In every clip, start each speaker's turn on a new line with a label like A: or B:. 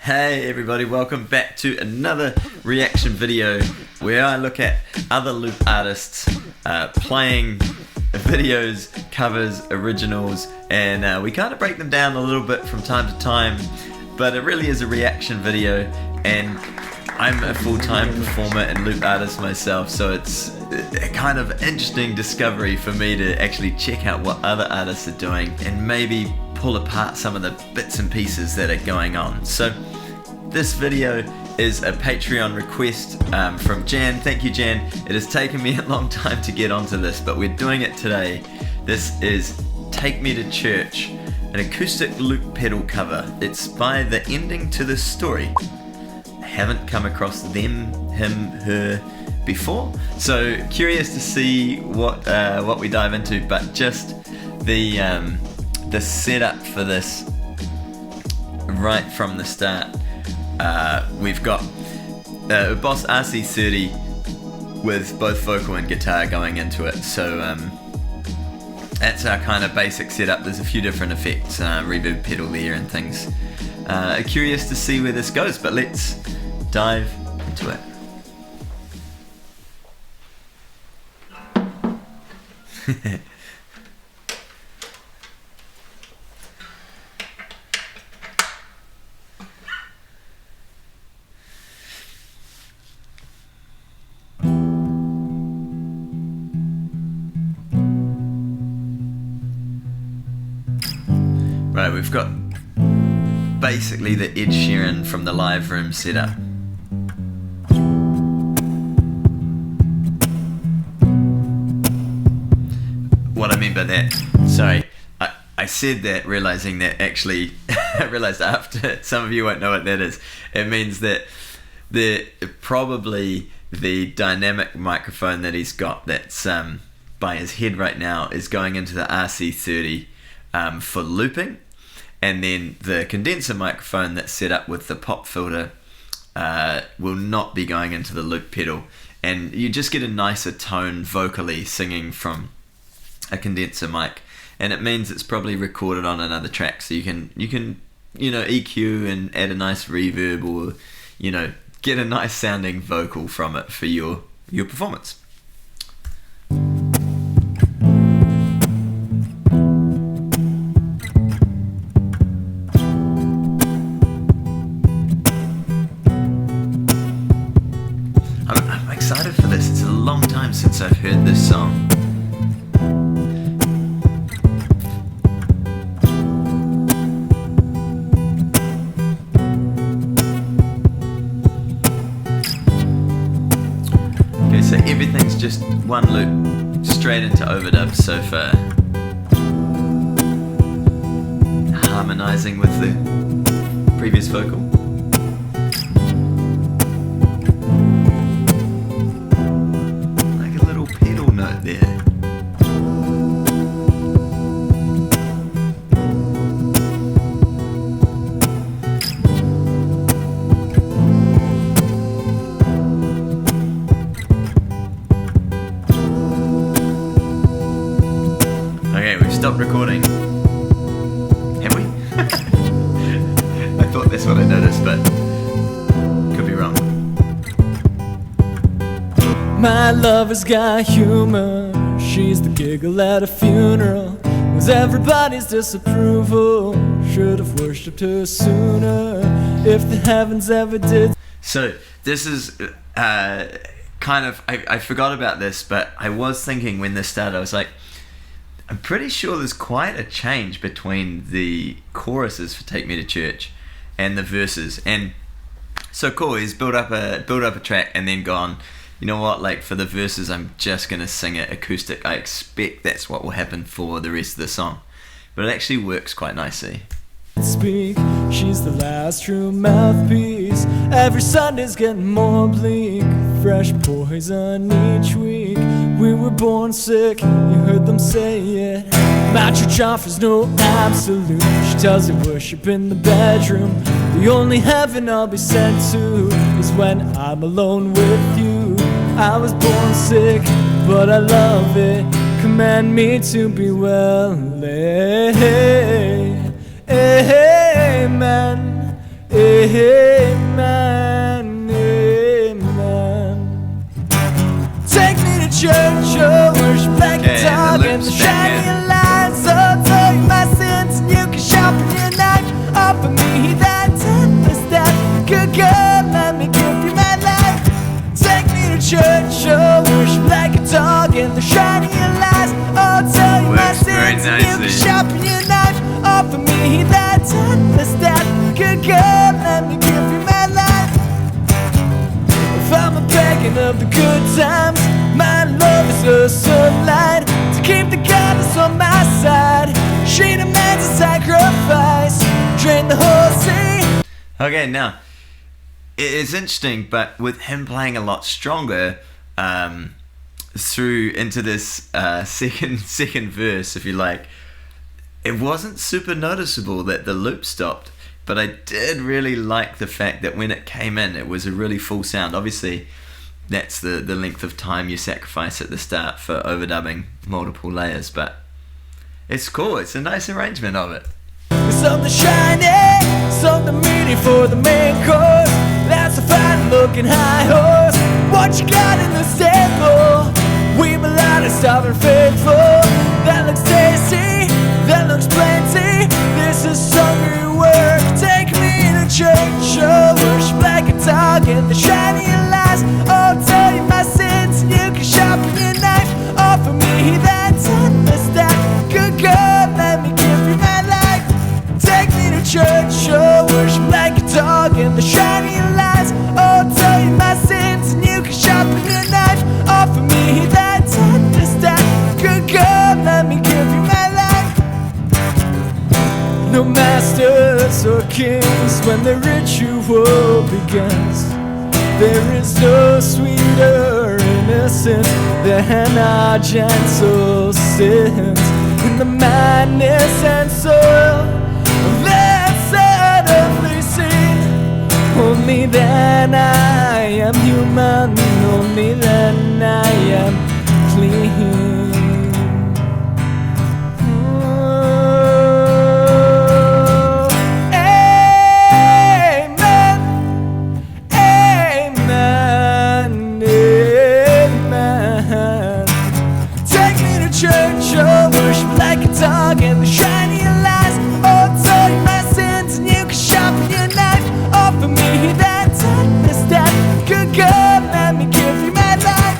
A: Hey everybody, welcome back to another reaction video where I look at other loop artists playing videos, covers, originals, and we kind of break them down a little bit from time to time, but it really is a reaction video, and I'm a full-time performer and loop artist myself, so it's a kind of interesting discovery for me to actually check out what other artists are doing and maybe pull apart some of the bits and pieces that are going on. So this video is a Patreon request from Jan. Thank you, Jan. It has taken me a long time to get onto this, but we're doing it today. This is Take Me to Church, an acoustic loop pedal cover. It's by The Ending to the Story. I haven't come across them, him, her before, so curious to see what we dive into, but just the setup for this right from the start. We've got Boss RC30 with both vocal and guitar going into it, so that's our kind of basic setup. There's a few different effects, reverb pedal there and things. Curious to see where this goes, but let's dive into it. Right, we've got basically the Ed Sheeran from the live room setup. What I mean by that, sorry, I said that realizing that actually, I realized after, some of you won't know what that is. It means that probably the dynamic microphone that he's got that's by his head right now is going into the RC30 for looping, and then the condenser microphone that's set up with the pop filter will not be going into the loop pedal, and you just get a nicer tone vocally singing from a condenser mic, and it means it's probably recorded on another track, so you can EQ and add a nice reverb, or get a nice sounding vocal from it for your performance. I'm excited for this. It's a long time since I've heard this song. Okay, so everything's just one loop, straight into overdubs so far. Harmonizing with the previous vocal. Note there. Okay, we've stopped recording. Have we? I thought that's what I noticed, but could be wrong.
B: My lover's got humor. She's the giggle at a funeral. Was everybody's disapproval. Should have worshipped her sooner if the heavens ever did.
A: So this is kind of, I forgot about this, but I was thinking when this started, I was like, I'm pretty sure there's quite a change between the choruses for Take Me to Church and the verses. And so cool, he's built up a track and then gone, you know what, like for the verses I'm just gonna sing it acoustic. I expect that's what will happen for the rest of the song, but it actually works quite nicely.
B: Speak, she's the last true mouthpiece. Every Sunday's getting more bleak. Fresh poison each week. We were born sick, you heard them say it. My church offers no absolute. She tells you worship in the bedroom. The only heaven I'll be sent to is when I'm alone with you. I was born sick, but I love it. Command me to be well. Amen. Amen, amen. Take me to church, oh, worship like a dog, and the shining lights. Oh, tell you my sins, and you can sharpen your knife. Offer me that tenderness, that good God, let me give you my life. Take me to church, oh, worship like a dog, and the shining lights. Oh, tell you my sins, and you can sharpen your knife. Offer me that tenderness, that good God, let me give you my life. If I'm a begging of the good times, my love is a sunlight to keep the goddess on my side. She demands a sacrifice, drain the Hozier.
A: Okay, now it's interesting, but with him playing a lot stronger through into this second verse, if you like, it wasn't super noticeable that the loop stopped. But I did really like the fact that when it came in, it was a really full sound. Obviously, that's the length of time you sacrifice at the start for overdubbing multiple layers, but it's cool. It's a nice arrangement of it.
B: Something shiny, something meaty for the main course. That's a fine looking high horse. What you got in the stable? We belong to stubborn faithful. That looks tasty, that looks plenty. This is hungry work. Take me to church, oh, worship like a dog in the shiny lights. Oh, tell you my sins, and you can sharpen your knife. Offer me that tenderness, that good God, let me give you my life. Take me to church, oh, worship like a dog in the shiny lights. Oh, tell you my sins, and you can sharpen your knife. Offer me that tenderness, that good God, let me give you my life. No masters or kings when the ritual begins. There is no sweeter innocence than our gentle sins. In the madness and soil that's subtly seen, only then I am human, only then I am clean. And the shiny lights, oh, tell you my sins, and you can sharpen your knife. Offer me that tenderness, that good God, let me give you my life.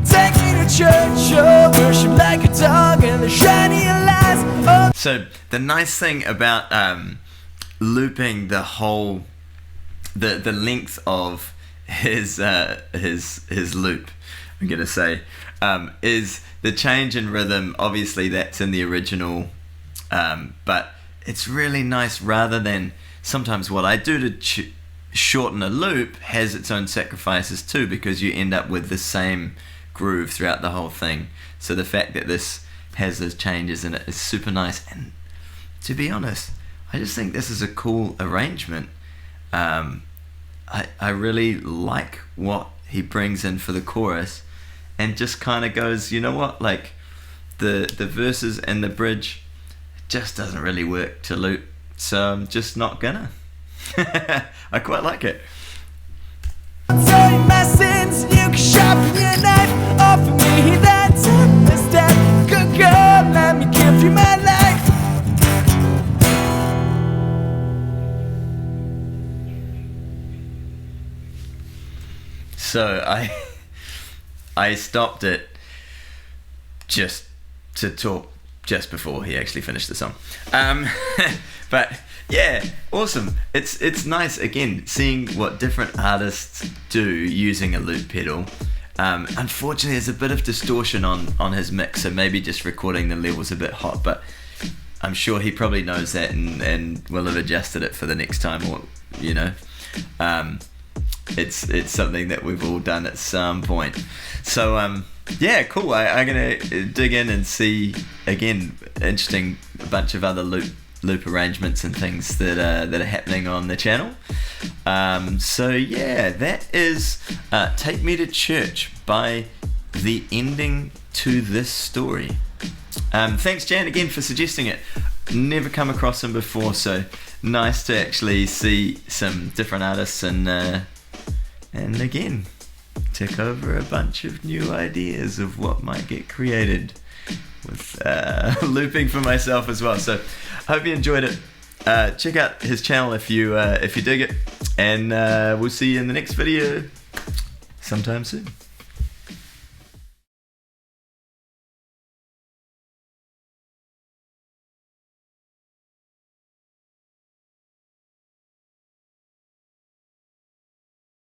B: Take me to church, oh, worship like a dog, and the shiny lights, oh.
A: So the nice thing about looping the whole, the length of his loop, I'm gonna say, is the change in rhythm. Obviously that's in the original, but it's really nice rather than sometimes what I do to shorten a loop has its own sacrifices too, because you end up with the same groove throughout the whole thing. So the fact that this has those changes in it is super nice, and to be honest, I just think this is a cool arrangement. I really like what he brings in for the chorus, and just kind of goes, you know what, like the verses and the bridge just doesn't really work to loop, so I'm just not gonna. I quite like it.
B: Tell you my sins, and you can sharpen your knife. Offer me that tenderness, that good God, let me give you my life.
A: So I stopped it just to talk just before he actually finished the song. But yeah, awesome. It's nice again seeing what different artists do using a loop pedal. Unfortunately, there's a bit of distortion on his mix, so maybe just recording the levels a bit hot, but I'm sure he probably knows that and will have adjusted it for the next time, or you know. It's something that we've all done at some point. So yeah, cool. I'm gonna dig in and see again interesting bunch of other loop arrangements and things that are happening on the channel. So yeah, that is Take Me to Church by the ending to this story. Thanks Jan again for suggesting it. Never come across him before, so nice to actually see some different artists and again tick over a bunch of new ideas of what might get created with looping for myself as well. So hope you enjoyed it. Check out his channel if you dig it, and we'll see you in the next video sometime soon.